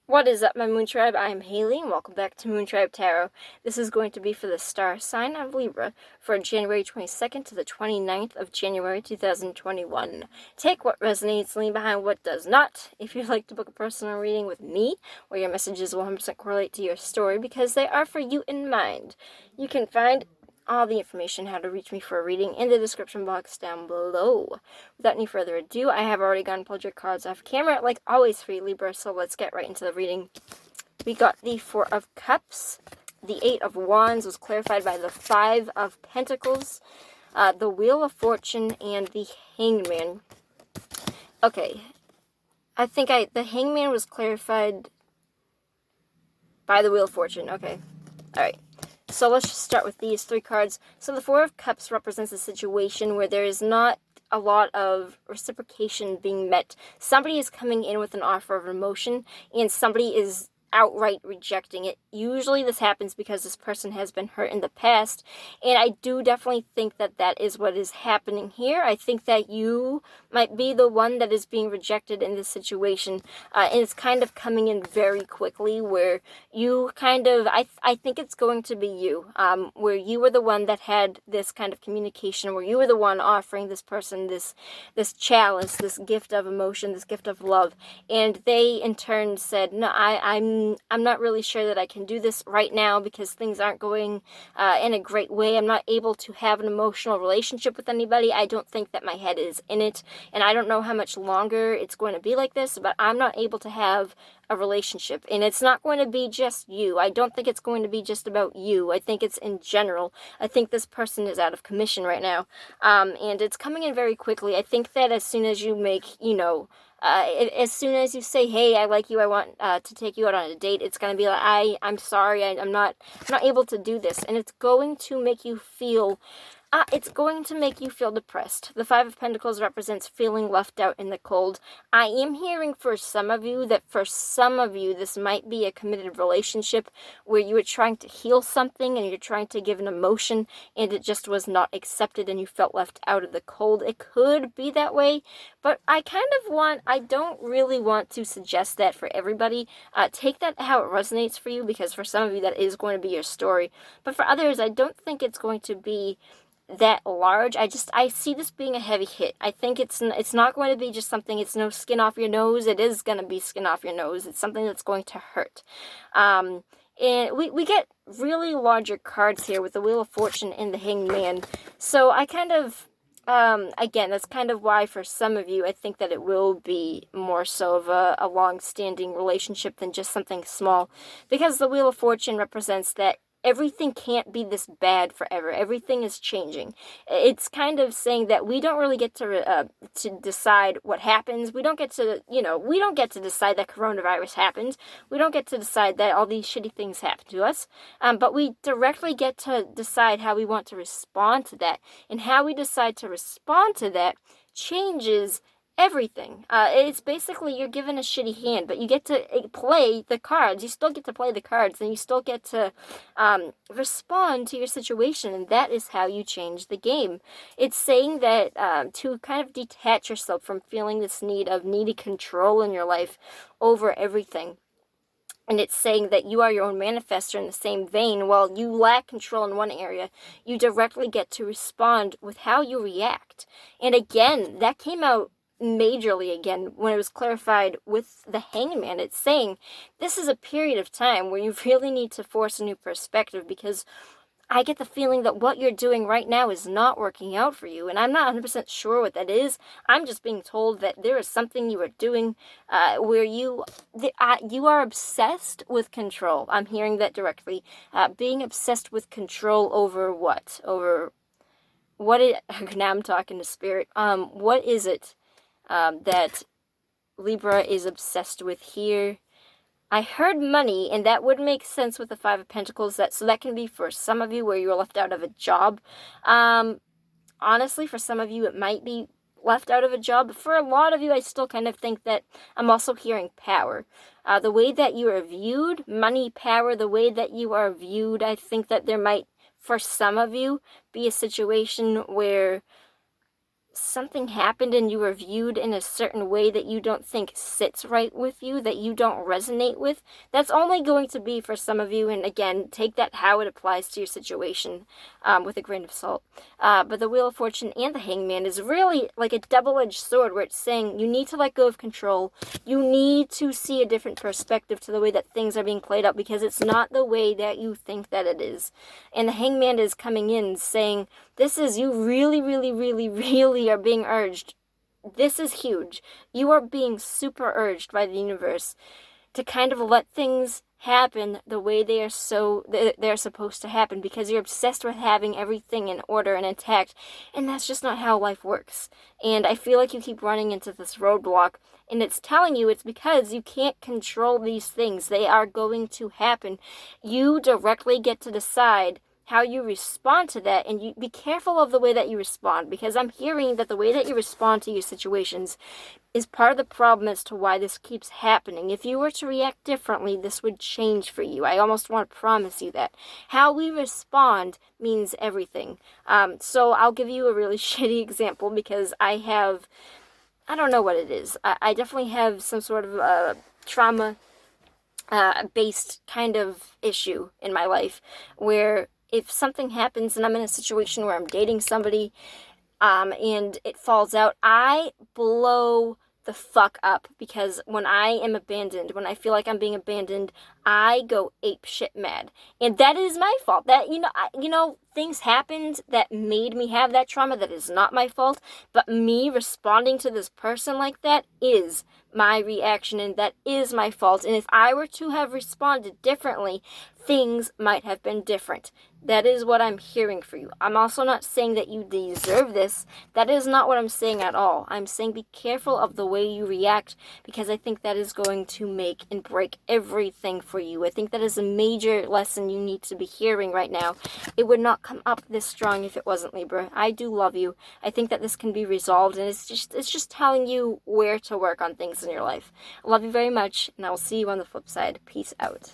What is up, my Moon Tribe? I am Haley, and welcome back to Moon Tribe Tarot. This is going to be for the star sign of Libra for January 22nd to the 29th of January 2021. Take what resonates, leave behind what does not. If you'd like to book a personal reading with me, where your messages will 100% correlate to your story because they are for you in mind, you can find all the information how to reach me for a reading in the description box down below. Without any further ado, I have already gone and pulled your cards off camera, like always for you, Libra, so let's get right into the reading. We got the Four of Cups, the Eight of Wands was clarified by the Five of Pentacles, the Wheel of Fortune, and the Hangman. Okay, I think the Hangman was clarified by the Wheel of Fortune. Okay, alright. So let's just start with these three cards. So the Four of Cups represents a situation where there is not a lot of reciprocation being met. Somebody is coming in with an offer of emotion, and somebody is outright rejecting it. Usually this happens because this person has been hurt in the past, and I do definitely think that that is what is happening here. I think that you might be the one that is being rejected in this situation, and it's kind of coming in very quickly where you kind of, I think it's going to be you, where you were the one that had this kind of communication, where you were the one offering this person this chalice, this gift of emotion, this gift of love, and they in turn said, no, I'm not really sure that I can do this right now because things aren't going in a great way. I'm not able to have an emotional relationship with anybody. I don't think that my head is in it, and I don't know how much longer it's going to be like this, but I'm not able to have a relationship, and it's not going to be just you. I don't think it's going to be just about you. I think it's in general. I think this person is out of commission right now, and it's coming in very quickly. I think that as soon as you make, as soon as you say, hey, I like you, I want to take you out on a date, it's going to be like, I'm sorry, I'm not able to do this, and it's going to make you feel depressed. The Five of Pentacles represents feeling left out in the cold. I am hearing for some of you that this might be a committed relationship where you were trying to heal something and you're trying to give an emotion and it just was not accepted and you felt left out of the cold. It could be that way, but I don't really want to suggest that for everybody. Take that how it resonates for you, because for some of you that is going to be your story. But for others, I don't think it's going to be that large. I see this being a heavy hit. I think it's not going to be just something, it's no skin off your nose. It is going to be skin off your nose. It's something that's going to hurt. And we get really larger cards here with the Wheel of Fortune and the Hanged Man. So I kind of, again, that's kind of why for some of you, I think that it will be more so of a long-standing relationship than just something small. Because the Wheel of Fortune represents that everything can't be this bad forever. Everything is changing. It's kind of saying that we don't really get to decide what happens. We don't get to, we don't get to decide that coronavirus happens. We don't get to decide that all these shitty things happen to us. But we directly get to decide how we want to respond to that. And how we decide to respond to that changes everything. It's basically you're given a shitty hand, but you get to play the cards. You still get to play the cards, and you still get to respond to your situation, and that is how you change the game. It's saying that to kind of detach yourself from feeling this need of needy control in your life over everything. And it's saying that you are your own manifestor in the same vein. While you lack control in one area, you directly get to respond with how you react. And again, that came out majorly again when it was clarified with the Hangman. It's saying this is a period of time where you really need to force a new perspective, because I get the feeling that what you're doing right now is not working out for you, and I'm not 100% sure what that is. I'm just being told that there is something you are doing where you are obsessed with control. I'm hearing that directly. Being obsessed with control over what? Now I'm talking to spirit. What is it that Libra is obsessed with here? I heard money, and that would make sense with the Five of Pentacles. So that can be for some of you where you're left out of a job. Honestly, for some of you, it might be left out of a job. But for a lot of you, I still kind of think that I'm also hearing power. The way that you are viewed, money, power, the way that you are viewed, I think that there might, for some of you, be a situation where something happened and you were viewed in a certain way that you don't think sits right with you, that you don't resonate with, that's only going to be for some of you. And again, take that how it applies to your situation with a grain of salt. But the Wheel of Fortune and the Hangman is really like a double-edged sword, where it's saying you need to let go of control. You need to see a different perspective to the way that things are being played out, because it's not the way that you think that it is. And the Hangman is coming in saying, this is, you really, really, really, really are being urged. This is huge. You are being super urged by the universe to kind of let things happen the way they're supposed to happen, because you're obsessed with having everything in order and intact, and that's just not how life works. And I feel like you keep running into this roadblock, and it's telling you it's because you can't control these things. They are going to happen. You directly get to decide how you respond to that, and you be careful of the way that you respond, because I'm hearing that the way that you respond to your situations is part of the problem as to why this keeps happening. If you were to react differently, this would change for you. I almost want to promise you that. How we respond means everything. So I'll give you a really shitty example, because I don't know what it is. I definitely have some sort of trauma based kind of issue in my life, where if something happens and I'm in a situation where I'm dating somebody and it falls out, I blow the fuck up, because when I am abandoned, when I feel like I'm being abandoned, I go ape shit mad. And that is my fault. That, things happened that made me have that trauma. That is not my fault. But me responding to this person like that is my reaction, and that is my fault. And if I were to have responded differently, things might have been different. That is what I'm hearing for you. I'm also not saying that you deserve this. That is not what I'm saying at all. I'm saying be careful of the way you react, because I think that is going to make and break everything for you. I think that is a major lesson you need to be hearing right now. It would not come up this strong if it wasn't, Libra. I do love you. I think that this can be resolved, and it's just telling you where to work on things in your life. I love you very much, and I will see you on the flip side. Peace out.